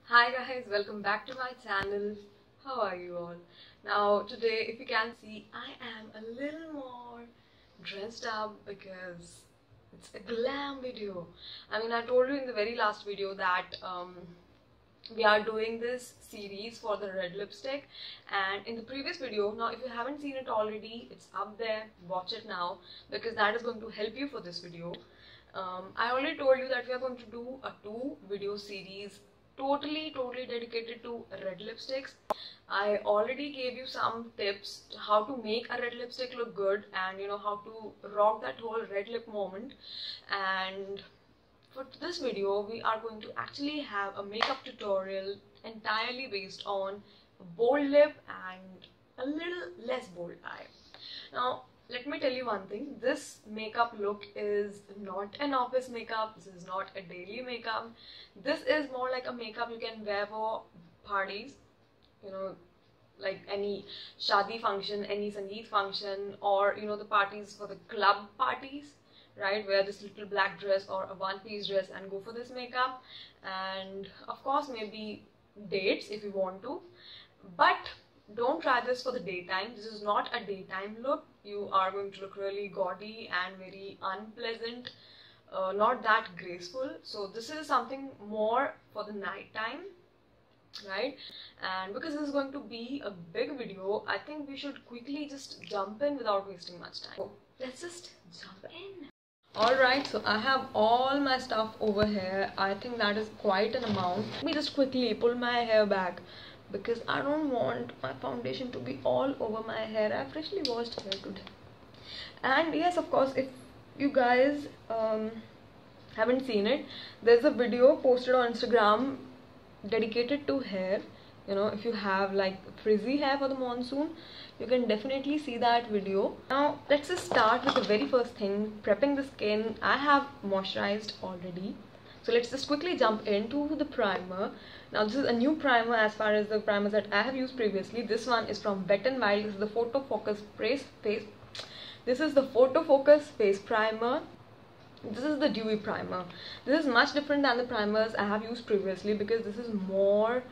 Hi guys, welcome back to my channel. How are you all? Now today, if you can see, I am a little more dressed up because it's a glam video. I told you in the very last video that we are doing this series for the red lipstick, and in the previous video, now if you haven't seen it already, it's up there, watch it now because that is going to help you for this video. I already told you that we are going to do a 2-video series totally dedicated to red lipsticks. I already gave you some tips how to make a red lipstick look good and how to rock that whole red lip moment. And for this video we are going to actually have a makeup tutorial entirely based on bold lip and a little less bold eye. Now let me tell you one thing, this makeup look is not an office makeup, this is not a daily makeup, this is more like a makeup you can wear for parties, like any shadi function, any sangeet function, or the parties for the club parties, right? Wear this little black dress or a one-piece dress and go for this makeup, and of course maybe dates if you want to, but don't try this for the daytime. This is not a daytime look. You are going to look really gaudy and very unpleasant, not that graceful. So this is something more for the night time, right? And because this is going to be a big video, I think we should quickly just jump in without wasting much time. So let's just jump in. Alright, so I have all my stuff over here. I think that is quite an amount. Let me just quickly pull my hair back because I don't want my foundation to be all over my hair. I freshly washed hair today. And yes, of course, if you guys haven't seen it, there's a video posted on Instagram dedicated to hair. If you have like frizzy hair for the monsoon, you can definitely see that video. Now let's just start with the very first thing, prepping the skin. I have moisturized already, so let's just quickly jump into the primer. Now this is a new primer as far as the primers that I have used previously. This one is from WetnWild. This is the Photo Focus Face Primer. This is the Dewy primer. This is much different than the primers I have used previously because this is more,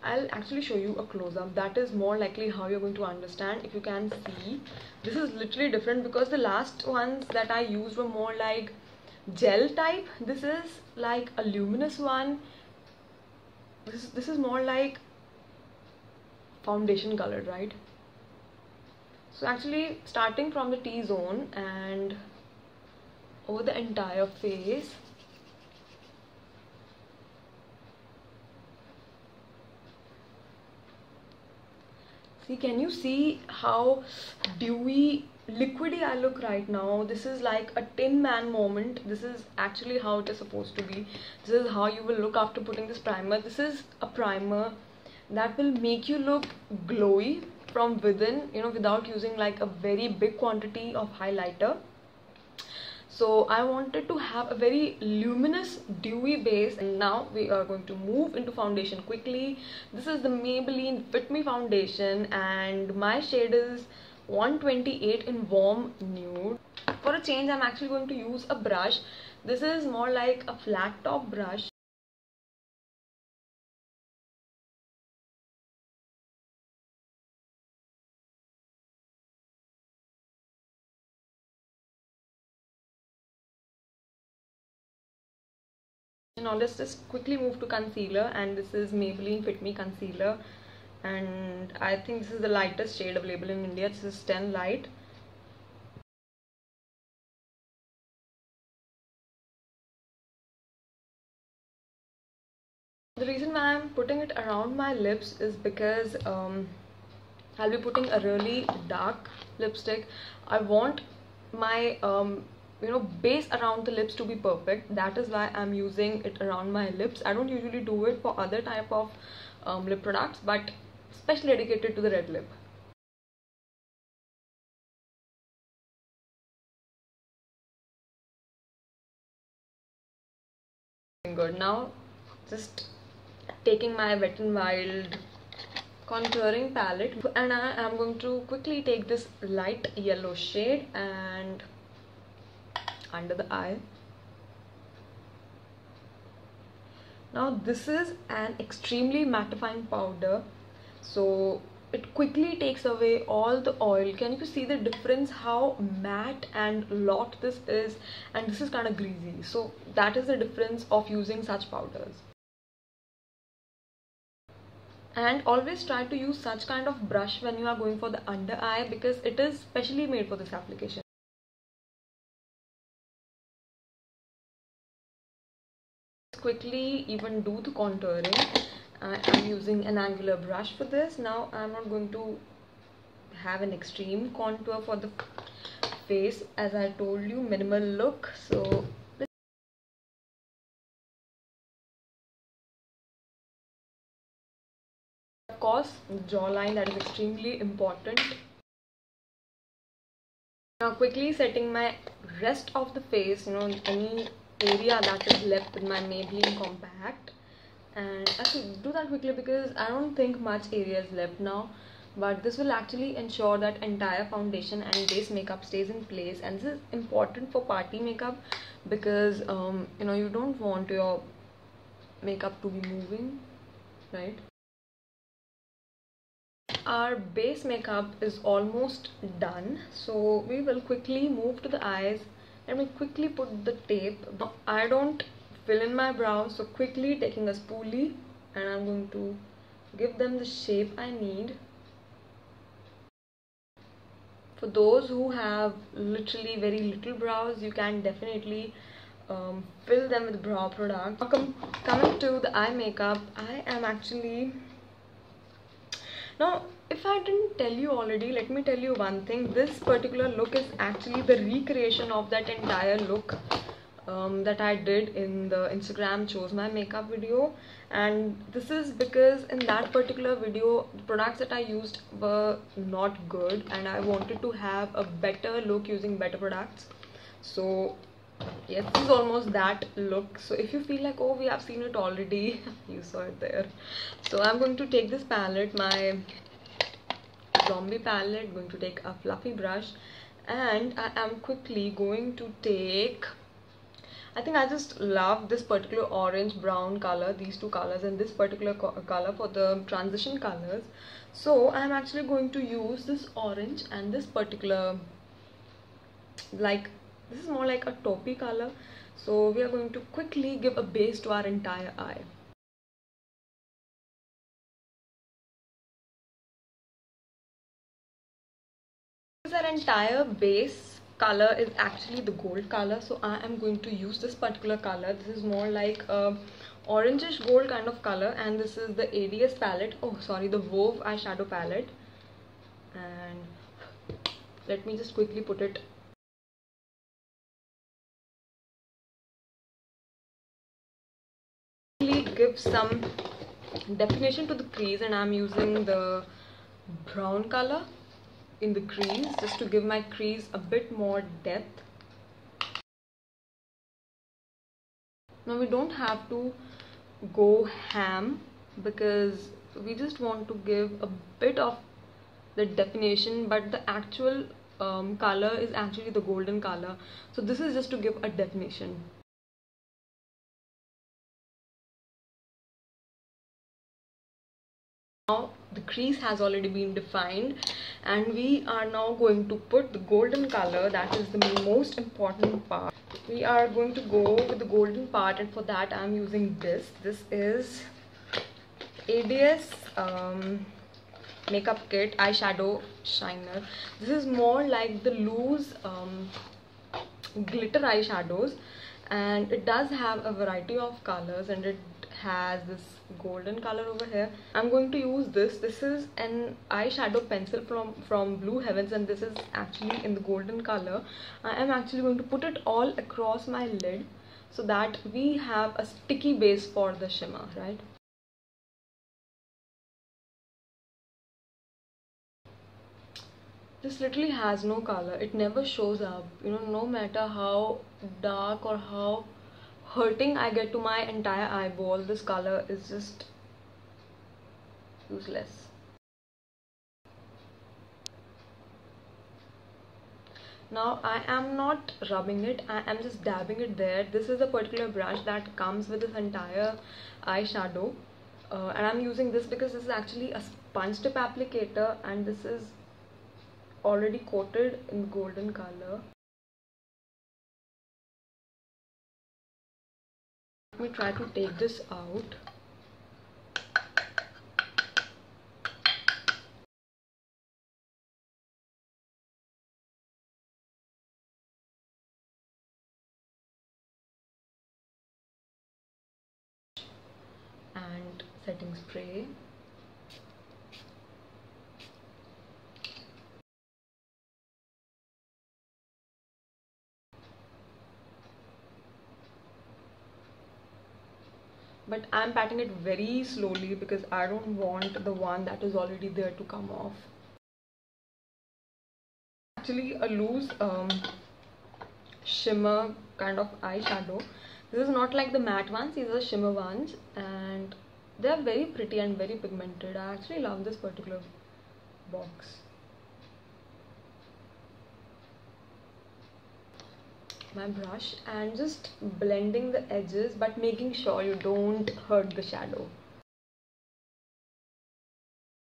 I'll actually show you a close-up. That is more likely how you're going to understand. If you can see, this is literally different because the last ones that I used were more like gel type. This is like a luminous one. This is more like foundation colored, right? So actually starting from the T-zone and over the entire face, see, can you see how dewy, liquidy I look right now? This is like a Tin Man moment. This is actually how it is supposed to be. This is how you will look after putting this primer. This is a primer that will make you look glowy from within, without using like a very big quantity of highlighter. So I wanted to have a very luminous dewy base, and now we are going to move into foundation quickly. This is the Maybelline Fitme Foundation and my shade is 128 in warm nude. For a change, I'm actually going to use a brush. This is more like a flat top brush. Now let's just quickly move to concealer, and this is Maybelline Fitme Concealer, and I think this is the lightest shade available in India. This is 10 Light. The reason why I'm putting it around my lips is because I'll be putting a really dark lipstick. I want my base around the lips to be perfect. That is why I'm using it around my lips. I don't usually do it for other type of lip products, but especially dedicated to the red lip. Good. Now just taking my Wet n Wild contouring palette, and I am going to quickly take this light yellow shade and under the eye. Now this is an extremely mattifying powder, so it quickly takes away all the oil. Can you see the difference how matte and lot this is, and this is kind of greasy. So that is the difference of using such powders. And always try to use such kind of brush when you are going for the under eye, because it is specially made for this application. Quickly even do the contouring. I'm using an angular brush for this. Now I'm not going to have an extreme contour for the face, as I told you, minimal look. So of course the jawline, that is extremely important. Now quickly setting my rest of the face, any area that is left with my Maybelline compact. And I should do that quickly because I don't think much area is left now, but this will actually ensure that entire foundation and base makeup stays in place. And this is important for party makeup because you don't want your makeup to be moving, right? Our base makeup is almost done, so we will quickly move to the eyes. Let me quickly put the tape. I don't fill in my brows, so quickly taking a spoolie, and I'm going to give them the shape I need. For those who have literally very little brows, you can definitely fill them with brow product. Coming to the eye makeup, I am actually... Now, if I didn't tell you already, let me tell you one thing. This particular look is actually the recreation of that entire look that I did in the Instagram Chose My Makeup video. And this is because in that particular video, the products that I used were not good, and I wanted to have a better look using better products. So yes, this is almost that look. So if you feel like, oh, we have seen it already, you saw it there. So I'm going to take this palette, my zombie palette, going to take a fluffy brush, and I am quickly going to take... I think I just love this particular orange brown color, these two colors, and this particular color for the transition colors. So I'm actually going to use this orange and this particular, like, this is more like a taupey color. So we are going to quickly give a base to our entire eye. Our entire base color is actually the gold color, so I am going to use this particular color. This is more like a orangish gold kind of color, and this is the ADS palette, the VOV eyeshadow palette. And let me just quickly put it. Give some definition to the crease, and I'm using the brown color in the crease just to give my crease a bit more depth. Now we don't have to go ham because we just want to give a bit of the definition, but the actual color is actually the golden color. So this is just to give a definition. Now the crease has already been defined, and we are now going to put the golden color. That is the most important part. We are going to go with the golden part, and for that I am using this. This is ADS makeup kit eyeshadow shiner. This is more like the loose glitter eyeshadows, and it does have a variety of colors, and it has this golden color over here. I'm going to use this. This is an eyeshadow pencil from Blue Heavens, and this is actually in the golden color. I am actually going to put it all across my lid so that we have a sticky base for the shimmer, right? This literally has no color. It never shows up, no matter how dark or how hurting I get to my entire eyeball, this color is just useless. Now I am not rubbing it, I am just dabbing it there. This is a particular brush that comes with this entire eyeshadow, and I'm using this because this is actually a sponge tip applicator and this is already coated in golden color. Let me try to take this out. And setting spray. But I'm patting it very slowly because I don't want the one that is already there to come off. Actually a loose shimmer kind of eyeshadow. This is not like the matte ones, these are shimmer ones, and they are very pretty and very pigmented. I actually love this particular box. My brush and just blending the edges but making sure you don't hurt the shadow.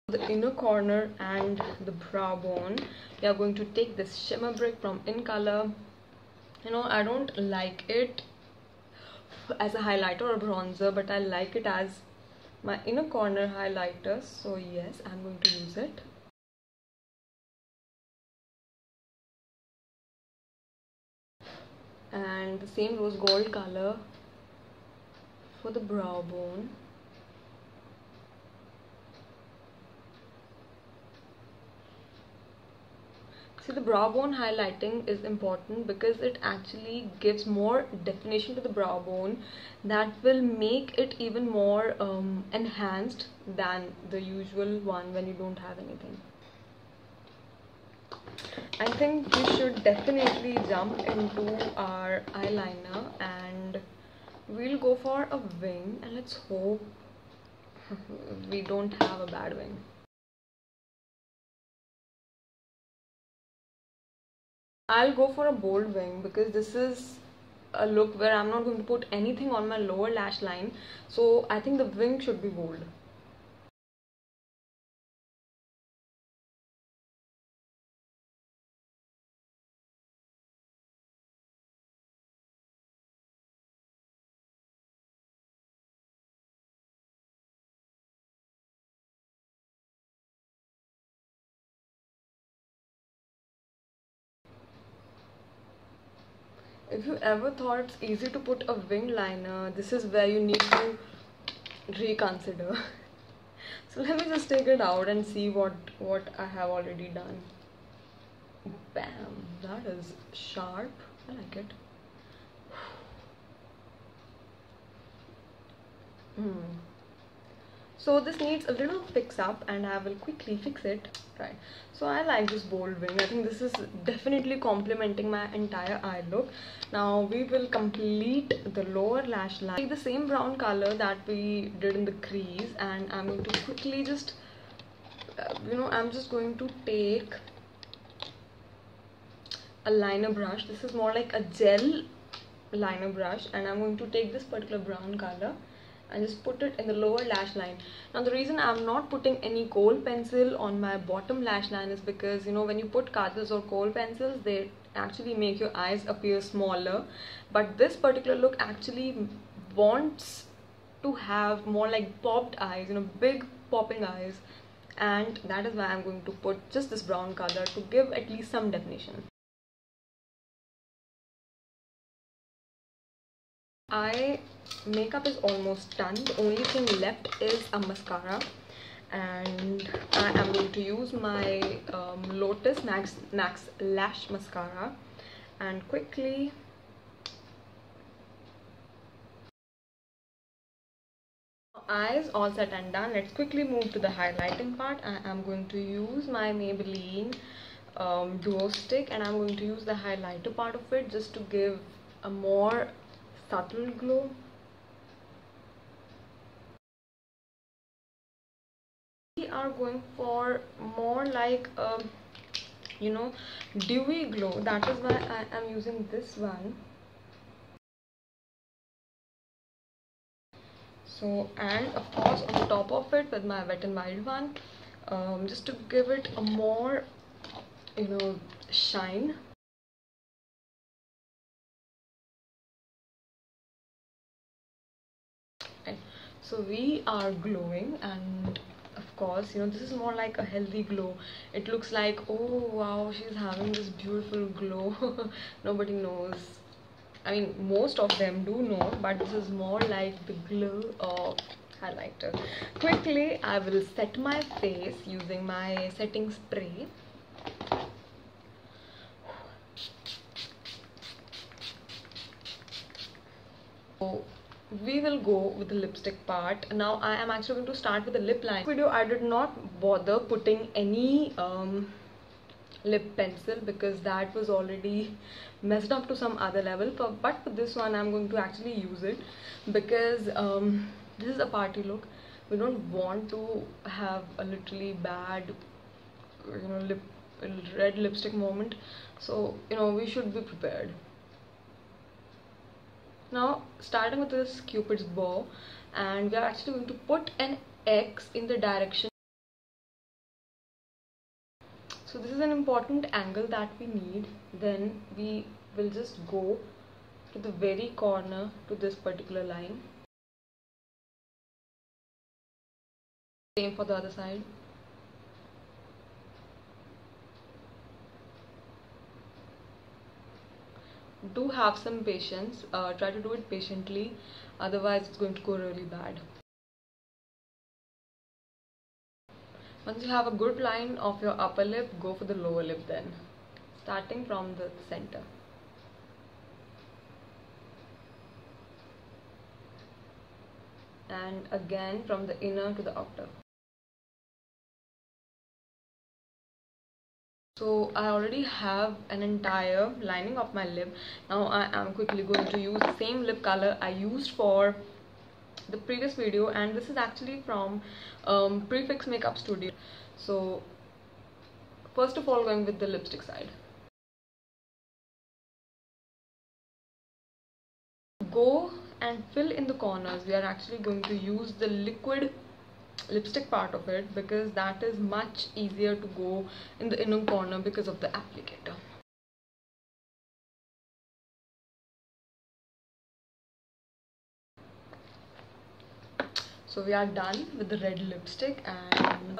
The inner corner and the brow bone, we are going to take this shimmer brick from Incolor. You know, I don't like it as a highlighter or bronzer, but I like it as my inner corner highlighter, so yes, I'm going to use it. And the same rose gold color for the brow bone. See, the brow bone highlighting is important because it actually gives more definition to the brow bone that will make it even more enhanced than the usual one when you don't have anything. I think we should definitely jump into our eyeliner and we'll go for a wing, and let's hope we don't have a bad wing. I'll go for a bold wing because this is a look where I'm not going to put anything on my lower lash line, so I think the wing should be bold. If you ever thought it's easy to put a wing liner, this is where you need to reconsider. So let me just take it out and see what I have already done. Bam, that is sharp. I like it. So this needs a little fix up and I will quickly fix it. Right, so I like this bold wing. I think this is definitely complementing my entire eye look. Now we will complete the lower lash line. Take the same brown color that we did in the crease, and I'm going to quickly just I'm just going to take a liner brush. This is more like a gel liner brush, and I'm going to take this particular brown color and just put it in the lower lash line. Now the reason I'm not putting any kohl pencil on my bottom lash line is because when you put kajals or kohl pencils, they actually make your eyes appear smaller, but this particular look actually wants to have more like popped eyes, big popping eyes, and that is why I'm going to put just this brown color to give at least some definition. Eye makeup is almost done. The only thing left is a mascara, and I am going to use my Lotus Max Lash Mascara and quickly eyes all set and done. Let's quickly move to the highlighting part. I am going to use my Maybelline Duo Stick, and I'm going to use the highlighter part of it just to give a more subtle glow. We are going for more like a dewy glow. That is why I am using this one. So, and of course on the top of it with my WetnWild one, just to give it a more shine. Right. So we are glowing, and of course this is more like a healthy glow. It looks like, oh wow, she's having this beautiful glow. Nobody knows, I mean most of them do know, but this is more like the glow of highlighter. Quickly I will set my face using my setting spray. So we will go with the lipstick part. Now I am actually going to start with the lip line. Video I did not bother putting any lip pencil because that was already messed up to some other level, but for this one I'm going to actually use it because this is a party look. We don't want to have a literally bad red lipstick moment, so we should be prepared. Now starting with this Cupid's bow, and we are actually going to put an X in the direction. So this is an important angle that we need. Then we will just go to the very corner to this particular line. Same for the other side. Do have some patience, try to do it patiently, otherwise it's going to go really bad. Once you have a good line of your upper lip, go for the lower lip then, starting from the center. And again from the inner to the outer. So I already have an entire lining of my lip. Now I am quickly going to use the same lip color I used for the previous video, and this is actually from Prefix Makeup Studio. So first of all, going with the lipstick side. Go and fill in the corners. We are actually going to use the liquid lipstick part of it because that is much easier to go in the inner corner because of the applicator. So we are done with the red lipstick, and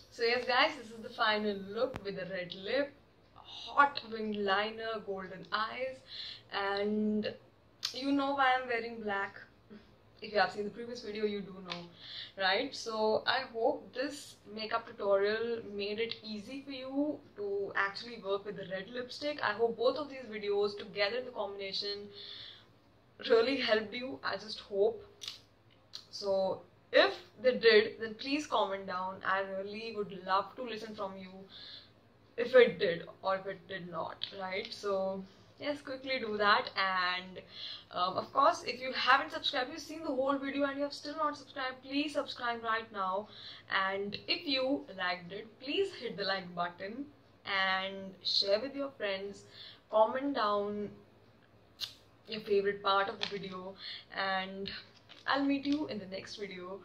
so yes guys, this is the final look with the red lip, hot winged liner, golden eyes, and you know why I'm wearing black. If you have seen the previous video, you do know, right? So I hope this makeup tutorial made it easy for you to actually work with the red lipstick. I hope both of these videos together in the combination really helped you. I just hope. So if they did, then please comment down. I really would love to listen from you if it did or if it did not, right? So yes, quickly do that. And of course, if you haven't subscribed, you've seen the whole video and you have still not subscribed, please subscribe right now. And if you liked it, please hit the like button and share with your friends. Comment down your favorite part of the video, and I'll meet you in the next video.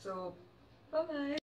So bye bye.